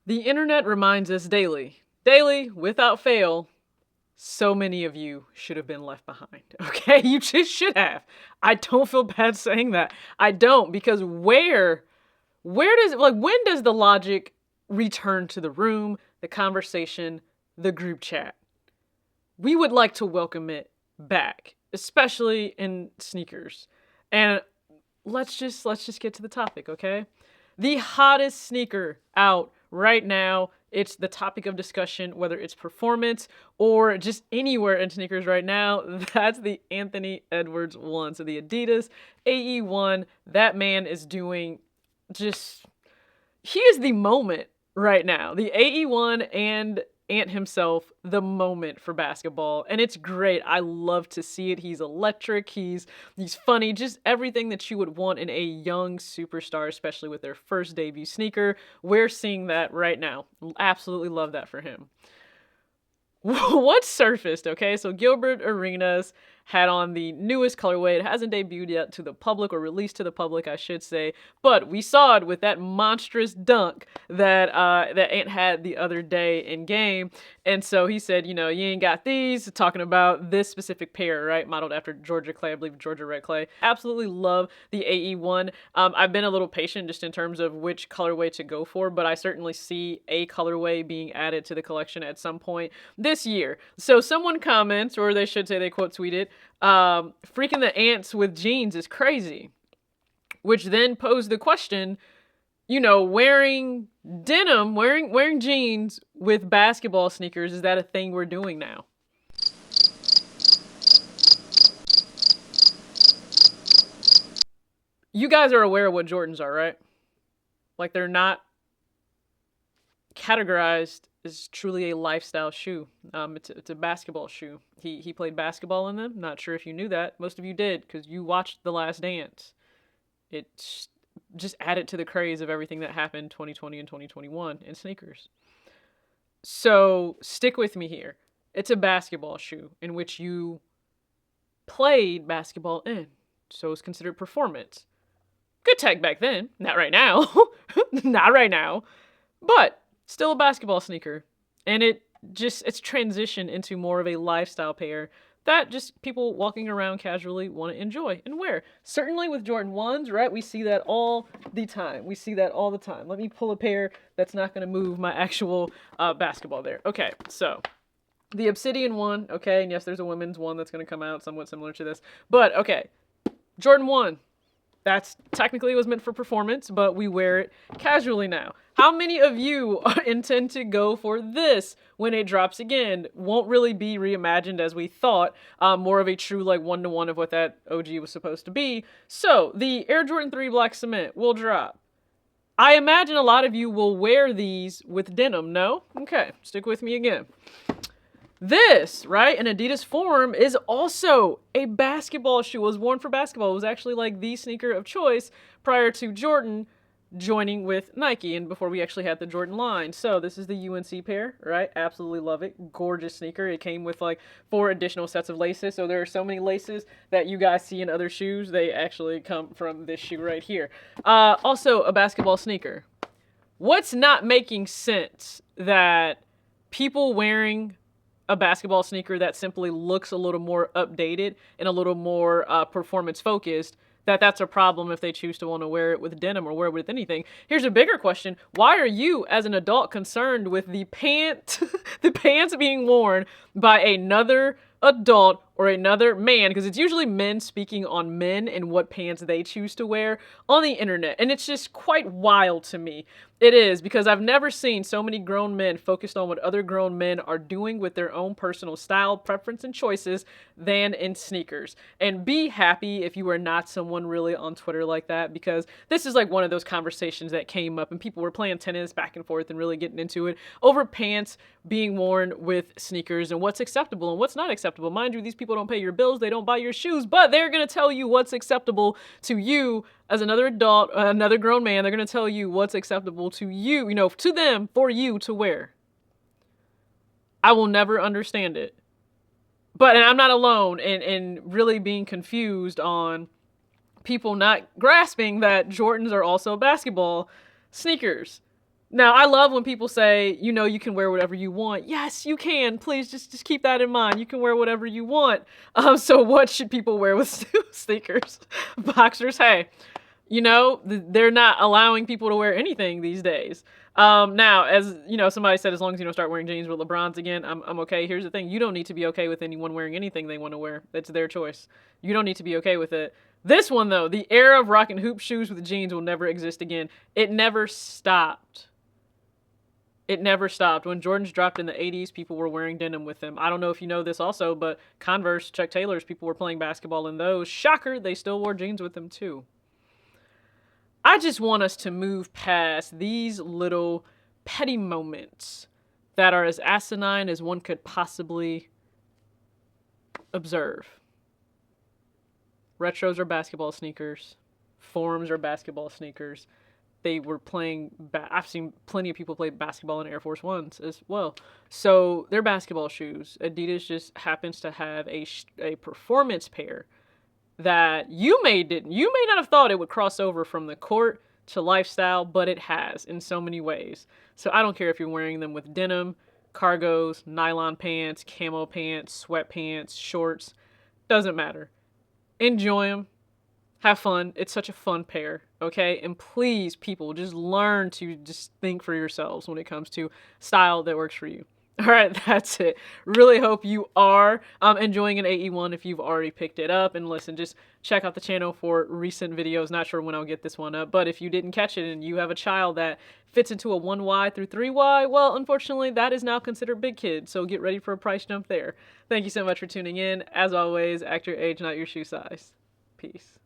The internet reminds us daily, without fail, so many of you should have been left behind. Okay? You just should have. I don't feel bad saying that. I don't, because where does when does the logic return to the room, the conversation, the group chat? We would like to welcome it back, especially in sneakers. And let's just get to the topic, okay? The hottest sneaker out right now. It's the topic of discussion, whether it's performance or just anywhere in sneakers right now. That's the Anthony Edwards 1. So the Adidas AE1. That man is doing just, he is the moment right now. The AE1 and Ant himself, the moment for basketball, and it's great. I love to see it. He's electric. He's funny. Just everything that you would want in a young superstar, especially with their first debut sneaker. We're seeing that right now. Absolutely love that for him. What surfaced, okay? So Gilbert Arenas had on the newest colorway. It hasn't debuted yet to the public, or released to the public, I should say. But we saw it with that monstrous dunk that that Ant had the other day in game. And so he said, you ain't got these, talking about this specific pair, right? Modeled after Georgia Clay, I believe Georgia Red Clay. Absolutely love the AE1. I've been a little patient just in terms of which colorway to go for, but I certainly see a colorway being added to the collection at some point this year. So someone comments, or they should say they quote tweeted, freaking the ants with jeans is crazy. Which then posed the question, wearing denim, wearing jeans with basketball sneakers, is that a thing we're doing now? You guys are aware of what Jordans are, right? Like, they're not categorized as truly a lifestyle shoe. It's a basketball shoe. He played basketball in them. Not sure if you knew that. Most of you did, because you watched The Last Dance. It just added to the craze of everything that happened 2020 and 2021 in sneakers. So stick with me here. It's a basketball shoe in which you played basketball in. So it's considered performance. Good tech back then. Not right now. Not right now. But still a basketball sneaker. And it's transitioned into more of a lifestyle pair that just people walking around casually want to enjoy and wear. Certainly with Jordan 1s, right? We see that all the time. We see that all the time. Let me pull a pair that's not going to move my actual basketball there. Okay, so the Obsidian 1, okay, and yes, there's a women's one that's going to come out somewhat similar to this. But, okay, Jordan 1. That's technically was meant for performance, but we wear it casually now. How many of you intend to go for this when it drops again? Won't really be reimagined as we thought. More of a true one-to-one of what that OG was supposed to be. So the Air Jordan 3 Black Cement will drop. I imagine a lot of you will wear these with denim, no? Okay, stick with me again. This, right, in Adidas form, is also a basketball shoe. It was worn for basketball. It was actually the sneaker of choice prior to Jordan joining with Nike and before we actually had the Jordan line. So this is the UNC pair, right? Absolutely love it. Gorgeous sneaker. It came with 4 additional sets of laces. So there are so many laces that you guys see in other shoes. They actually come from this shoe right here. Also a basketball sneaker. What's not making sense that people wearing a basketball sneaker that simply looks a little more updated and a little more performance focused, that's a problem if they choose to want to wear it with denim or wear it with anything. Here's a bigger question. Why are you as an adult concerned with the pants being worn by another adult or another man? Because it's usually men speaking on men and what pants they choose to wear on the internet. And it's just quite wild to me. It is, because I've never seen so many grown men focused on what other grown men are doing with their own personal style, preference, and choices than in sneakers. And be happy if you are not someone really on Twitter like that, because this is one of those conversations that came up and people were playing tennis back and forth and really getting into it over pants being worn with sneakers and what's acceptable and what's not acceptable. Mind you, these people don't pay your bills, they don't buy your shoes, but they're going to tell you what's acceptable to you as another adult, another grown man. They're going to tell you what's acceptable to you, to them, for you to wear. I will never understand it. And I'm not alone in really being confused on people not grasping that Jordans are also basketball sneakers. Now, I love when people say, you know, you can wear whatever you want. Yes, you can. Please just keep that in mind. You can wear whatever you want. So what should people wear with sneakers? Boxers, hey, you know, they're not allowing people to wear anything these days. Now, as you know, somebody said, as long as you don't start wearing jeans with LeBrons again, I'm okay. Here's the thing: you don't need to be okay with anyone wearing anything they want to wear. That's their choice. You don't need to be okay with it. This one though, the era of rocking hoop shoes with jeans will never exist again. It never stopped. It never stopped. When Jordans dropped in the 80s, people were wearing denim with them. I don't know if you know this also, but Converse, Chuck Taylors, people were playing basketball in those. Shocker, they still wore jeans with them too. I just want us to move past these little petty moments that are as asinine as one could possibly observe. Retros are basketball sneakers. Forms are basketball sneakers. They were playing. I've seen plenty of people play basketball in Air Force Ones as well. So they're basketball shoes. Adidas just happens to have a performance pair that you may not have thought it would cross over from the court to lifestyle, but it has in so many ways. So I don't care if you're wearing them with denim, cargos, nylon pants, camo pants, sweatpants, shorts, doesn't matter. Enjoy them. Have fun. It's such a fun pair, okay? And please, people, just learn to just think for yourselves when it comes to style that works for you. All right, that's it. Really hope you are enjoying an AE1 if you've already picked it up. And listen, just check out the channel for recent videos. Not sure when I'll get this one up, but if you didn't catch it and you have a child that fits into a 1Y through 3Y, well, unfortunately, that is now considered big kid. So get ready for a price jump there. Thank you so much for tuning in. As always, act your age, not your shoe size. Peace.